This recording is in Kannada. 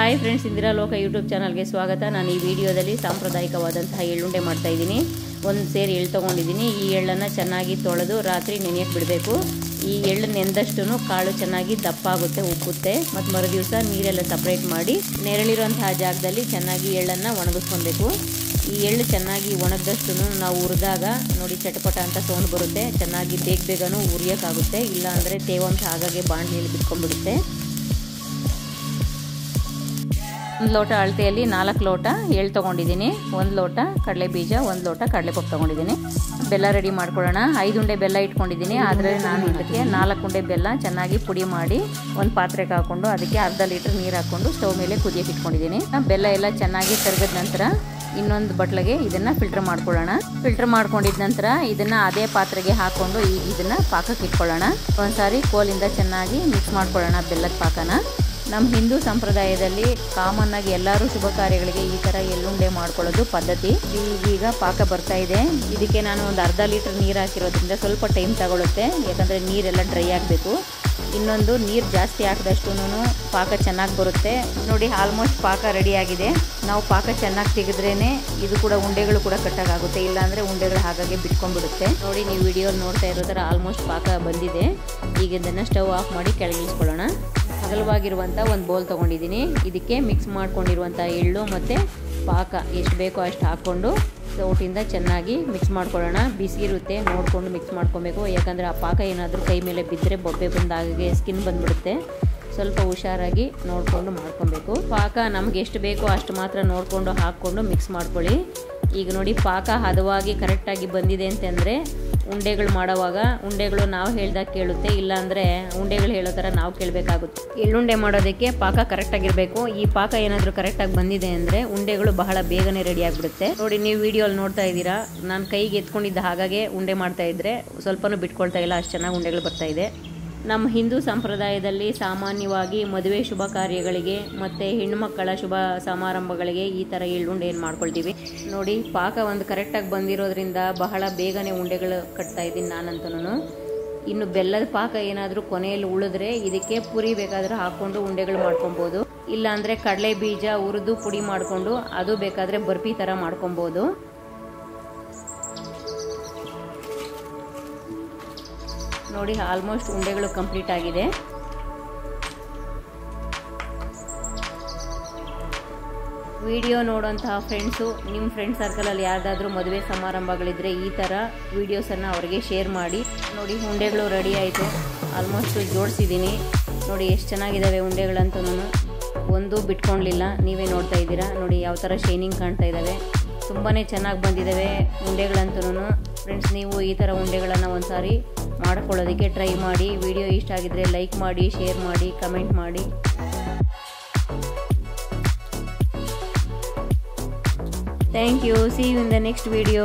ಹಾಯ್ ಫ್ರೆಂಡ್ಸ್, ಇಂದಿರಾ ಲೋಕ ಯೂಟ್ಯೂಬ್ ಚಾನಲ್ಗೆ ಸ್ವಾಗತ. ನಾನು ಈ ವಿಡಿಯೋದಲ್ಲಿ ಸಾಂಪ್ರದಾಯಿಕವಾದಂತಹ ಎಳ್ಳುಂಡೆ ಮಾಡ್ತಾ ಇದ್ದೀನಿ. ಒಂದು ಸೇರು ಎಳ್ಳು ತೊಗೊಂಡಿದ್ದೀನಿ. ಈ ಎಳ್ಳನ್ನು ಚೆನ್ನಾಗಿ ತೊಳೆದು ರಾತ್ರಿ ನೆನೆಯಕ್ಕೆ ಬಿಡಬೇಕು. ಈ ಎಳ್ಳು ನೆಂದಷ್ಟು ಕಾಳು ಚೆನ್ನಾಗಿ ದಪ್ಪ ಆಗುತ್ತೆ, ಉಪ್ಪುತ್ತೆ. ಮತ್ತು ಮರುದಿವಸ ನೀರೆಲ್ಲ ಸಪ್ರೇಟ್ ಮಾಡಿ ನೆರಳಿರುವಂತಹ ಜಾಗದಲ್ಲಿ ಚೆನ್ನಾಗಿ ಎಳ್ಳನ್ನು ಒಣಗಿಸ್ಕೊಬೇಕು. ಈ ಎಳ್ಳು ಚೆನ್ನಾಗಿ ಒಣಗಿದಷ್ಟು ನಾವು ಹುರಿದಾಗ ನೋಡಿ ಚಟಪಟ ಅಂತ ಸೌಂಡ್ ಬರುತ್ತೆ. ಚೆನ್ನಾಗಿ ಬೇಗನೂ ಹುರಿಯೋಕ್ಕಾಗುತ್ತೆ, ಇಲ್ಲ ಅಂದರೆ ತೇವಾಂಶ ಆಗಾಗೆ ಬಾಣಲೆಯಲ್ಲಿ ಬಿಟ್ಕೊಂಡ್ಬಿಡುತ್ತೆ. ಒಂದು ಲೋಟ ಅಳತೆಯಲ್ಲಿ 4 ಲೋಟ ಎಳ್ಳು ತೊಗೊಂಡಿದ್ದೀನಿ. 1 ಲೋಟ ಕಡಲೆ ಬೀಜ, 1 ಲೋಟ ಕಡಲೆಪಪ್ಪು ತೊಗೊಂಡಿದ್ದೀನಿ. ಬೆಲ್ಲ ರೆಡಿ ಮಾಡ್ಕೊಳ್ಳೋಣ. 5 ಉಂಡೆ ಬೆಲ್ಲ ಇಟ್ಕೊಂಡಿದ್ದೀನಿ. ಆದರೆ ನಾನು ಇದಕ್ಕೆ 4 ಉಂಡೆ ಬೆಲ್ಲ ಚೆನ್ನಾಗಿ ಪುಡಿ ಮಾಡಿ ಒಂದು ಪಾತ್ರೆಗೆ ಹಾಕ್ಕೊಂಡು ಅದಕ್ಕೆ ಅರ್ಧ ಲೀಟ್ರ್ ನೀರು ಹಾಕ್ಕೊಂಡು ಸ್ಟವ್ ಮೇಲೆ ಕುದಿಯಕ್ಕೆ ಇಟ್ಕೊಂಡಿದ್ದೀನಿ. ಬೆಲ್ಲ ಎಲ್ಲ ಚೆನ್ನಾಗಿ ಕರಗಿದ ನಂತರ ಇನ್ನೊಂದು ಬಟ್ಲಿಗೆ ಇದನ್ನು ಫಿಲ್ಟರ್ ಮಾಡ್ಕೊಳ್ಳೋಣ. ಫಿಲ್ಟರ್ ಮಾಡ್ಕೊಂಡಿದ ನಂತರ ಇದನ್ನು ಅದೇ ಪಾತ್ರೆಗೆ ಹಾಕ್ಕೊಂಡು ಈಗ ಇದನ್ನು ಪಾಕಕ್ಕೆ ಇಟ್ಕೊಳ್ಳೋಣ. ಒಂದ್ಸಾರಿ ಕೋಲಿಂದ ಚೆನ್ನಾಗಿ ಮಿಕ್ಸ್ ಮಾಡ್ಕೊಳ್ಳೋಣ ಬೆಲ್ಲದ ಪಾಕನ. ನಮ್ಮ ಹಿಂದೂ ಸಂಪ್ರದಾಯದಲ್ಲಿ ಕಾಮನ್ ಆಗಿ ಎಲ್ಲರೂ ಶುಭ ಕಾರ್ಯಗಳಿಗೆ ಈ ಥರ ಎಳ್ಳುಂಡೆ ಮಾಡ್ಕೊಳ್ಳೋದು ಪದ್ಧತಿ. ಈಗ ಪಾಕ ಬರ್ತಾ ಇದೆ. ಇದಕ್ಕೆ ನಾನು ಒಂದು ಅರ್ಧ ಲೀಟ್ರ್ ನೀರು ಹಾಕಿರೋದ್ರಿಂದ ಸ್ವಲ್ಪ ಟೈಮ್ ತಗೊಳುತ್ತೆ, ಯಾಕಂದರೆ ನೀರೆಲ್ಲ ಡ್ರೈ ಆಗಬೇಕು. ಇನ್ನೊಂದು ನೀರು ಜಾಸ್ತಿ ಹಾಕಿದಷ್ಟು ಪಾಕ ಚೆನ್ನಾಗಿ ಬರುತ್ತೆ. ನೋಡಿ, ಆಲ್ಮೋಸ್ಟ್ ಪಾಕ ರೆಡಿಯಾಗಿದೆ. ನಾವು ಪಾಕ ಚೆನ್ನಾಗಿ ತೆಗೆದ್ರೇ ಇದು ಕೂಡ ಉಂಡೆಗಳು ಕೂಡ ಕಟ್ಟಾಗುತ್ತೆ, ಇಲ್ಲಾಂದರೆ ಉಂಡೆಗಳು ಹಾಗಾಗಿ ಬಿಟ್ಕೊಂಡ್ಬಿಡುತ್ತೆ. ನೋಡಿ, ನೀವು ವಿಡಿಯೋಲಿ ನೋಡ್ತಾ ಇರೋ ಥರ ಆಲ್ಮೋಸ್ಟ್ ಪಾಕ ಬಂದಿದೆ. ಈಗ ಇದನ್ನು ಸ್ಟವ್ ಆಫ್ ಮಾಡಿ ಕೆಳಗಿಳಿಸ್ಕೊಳ್ಳೋಣ. ಅಗಲವಾಗಿರುವಂಥ ಒಂದು ಬೌಲ್ ತೊಗೊಂಡಿದ್ದೀನಿ. ಇದಕ್ಕೆ ಮಿಕ್ಸ್ ಮಾಡ್ಕೊಂಡಿರುವಂಥ ಎಳ್ಳು ಮತ್ತು ಪಾಕ ಎಷ್ಟು ಬೇಕೋ ಅಷ್ಟು ಹಾಕ್ಕೊಂಡು ಸೌಟಿಂದ ಚೆನ್ನಾಗಿ ಮಿಕ್ಸ್ ಮಾಡ್ಕೊಳ್ಳೋಣ. ಬಿಸಿ ಇರುತ್ತೆ, ನೋಡಿಕೊಂಡು ಮಿಕ್ಸ್ ಮಾಡ್ಕೊಬೇಕು. ಯಾಕಂದರೆ ಆ ಪಾಕ ಏನಾದರೂ ಕೈ ಮೇಲೆ ಬಿದ್ದರೆ ಬೊಬ್ಬೆ ಬಂದಾಗೆ ಸ್ಕಿನ್ ಬಂದುಬಿಡುತ್ತೆ. ಸ್ವಲ್ಪ ಹುಷಾರಾಗಿ ನೋಡಿಕೊಂಡು ಮಾಡ್ಕೊಬೇಕು. ಪಾಕ ನಮ್ಗೆ ಎಷ್ಟು ಬೇಕೋ ಅಷ್ಟು ಮಾತ್ರ ನೋಡಿಕೊಂಡು ಹಾಕ್ಕೊಂಡು ಮಿಕ್ಸ್ ಮಾಡ್ಕೊಳ್ಳಿ. ಈಗ ನೋಡಿ, ಪಾಕ ಹದವಾಗಿ ಕರೆಕ್ಟಾಗಿ ಬಂದಿದೆ ಅಂತಂದರೆ ಉಂಡೆಗಳು ಮಾಡೋವಾಗ ಉಂಡೆಗಳು ನಾವು ಹೇಳ್ದಾಗ ಕೇಳುತ್ತೆ, ಇಲ್ಲಾಂದರೆ ಉಂಡೆಗಳು ಹೇಳೋ ಥರ ನಾವು ಕೇಳಬೇಕಾಗುತ್ತೆ. ಎಳ್ಳುಂಡೆ ಮಾಡೋದಕ್ಕೆ ಪಾಕ ಕರೆಕ್ಟಾಗಿರಬೇಕು. ಈ ಪಾಕ ಏನಾದರೂ ಕರೆಕ್ಟಾಗಿ ಬಂದಿದೆ ಅಂದರೆ ಉಂಡೆಗಳು ಬಹಳ ಬೇಗನೆ ರೆಡಿ ಆಗಿಬಿಡುತ್ತೆ. ನೋಡಿ, ನೀವು ವಿಡಿಯೋಲ್ಲಿ ನೋಡ್ತಾ ಇದ್ದೀರಾ, ನಾನು ಕೈಗೆ ಎತ್ಕೊಂಡಿದ್ದ ಹಾಗಾಗಿ ಉಂಡೆ ಮಾಡ್ತಾ ಇದ್ದರೆ ಸ್ವಲ್ಪನೂ ಬಿಟ್ಕೊಳ್ತಾ ಇಲ್ಲ, ಅಷ್ಟು ಚೆನ್ನಾಗಿ ಉಂಡೆಗಳು ಬರ್ತಾ ಇದೆ. ನಮ್ಮ ಹಿಂದೂ ಸಂಪ್ರದಾಯದಲ್ಲಿ ಸಾಮಾನ್ಯವಾಗಿ ಮದುವೆ ಶುಭ ಕಾರ್ಯಗಳಿಗೆ ಮತ್ತು ಹೆಣ್ಣುಮಕ್ಕಳ ಶುಭ ಸಮಾರಂಭಗಳಿಗೆ ಈ ಥರ ಎಳ್ಳುಂಡೆಯನ್ನು ಮಾಡ್ಕೊಳ್ತೀವಿ. ನೋಡಿ, ಪಾಕ ಒಂದು ಕರೆಕ್ಟಾಗಿ ಬಂದಿರೋದ್ರಿಂದ ಬಹಳ ಬೇಗನೆ ಉಂಡೆಗಳು ಕಟ್ತಾ ಇದ್ದೀನಿ ನಾನಂತೂ. ಇನ್ನು ಬೆಲ್ಲದ ಪಾಕ ಏನಾದರೂ ಕೊನೆಯಲ್ಲಿ ಉಳಿದ್ರೆ ಇದಕ್ಕೆ ಪುರಿ ಬೇಕಾದರೂ ಹಾಕ್ಕೊಂಡು ಉಂಡೆಗಳು ಮಾಡ್ಕೊಬೋದು. ಇಲ್ಲಾಂದರೆ ಕಡಲೆ ಬೀಜ ಹುರಿದು ಪುಡಿ ಮಾಡಿಕೊಂಡು ಅದು ಬೇಕಾದರೆ ಬರ್ಫಿ ಥರ ಮಾಡ್ಕೊಬೋದು. ನೋಡಿ, ಆಲ್ಮೋಸ್ಟ್ ಉಂಡೆಗಳು ಕಂಪ್ಲೀಟ್ ಆಗಿದೆ. ವಿಡಿಯೋ ನೋಡೋಂತಹ ಫ್ರೆಂಡ್ಸು, ನಿಮ್ಮ ಫ್ರೆಂಡ್ ಸರ್ಕಲಲ್ಲಿ ಯಾರ್ದಾದ್ರೂ ಮದುವೆ ಸಮಾರಂಭಗಳಿದ್ದರೆ ಈ ಥರ ವೀಡಿಯೋಸನ್ನು ಅವರಿಗೆ ಶೇರ್ ಮಾಡಿ. ನೋಡಿ, ಉಂಡೆಗಳು ರೆಡಿ ಆಯಿತು. ಆಲ್ಮೋಸ್ಟ್ ಜೋಡಿಸಿದ್ದೀನಿ. ನೋಡಿ ಎಷ್ಟು ಚೆನ್ನಾಗಿದ್ದಾವೆ ಉಂಡೆಗಳಂತೂ, ಒಂದು ಬಿಟ್ಕೊಳ್ಳಲಿಲ್ಲ. ನೀವೇ ನೋಡ್ತಾ ಇದ್ದೀರಾ. ನೋಡಿ ಯಾವ ಥರ ಶೈನಿಂಗ್ ಕಾಣ್ತಾ ಇದ್ದಾವೆ. ತುಂಬಾ ಚೆನ್ನಾಗಿ ಬಂದಿದ್ದಾವೆ ಉಂಡೆಗಳಂತೂ. ಫ್ರೆಂಡ್ಸ್, ನೀವು ಈ ಥರ ಉಂಡೆಗಳನ್ನು ಒಂದು ಸಾರಿ ಮಾಡ್ಕೊಳ್ಳೋದಕ್ಕೆ ಟ್ರೈ ಮಾಡಿ. ವಿಡಿಯೋ ಇಷ್ಟ ಆಗಿದ್ರೆ ಲೈಕ್ ಮಾಡಿ, ಶೇರ್ ಮಾಡಿ, ಕಮೆಂಟ್ ಮಾಡಿ. Thank you. See you in the next video.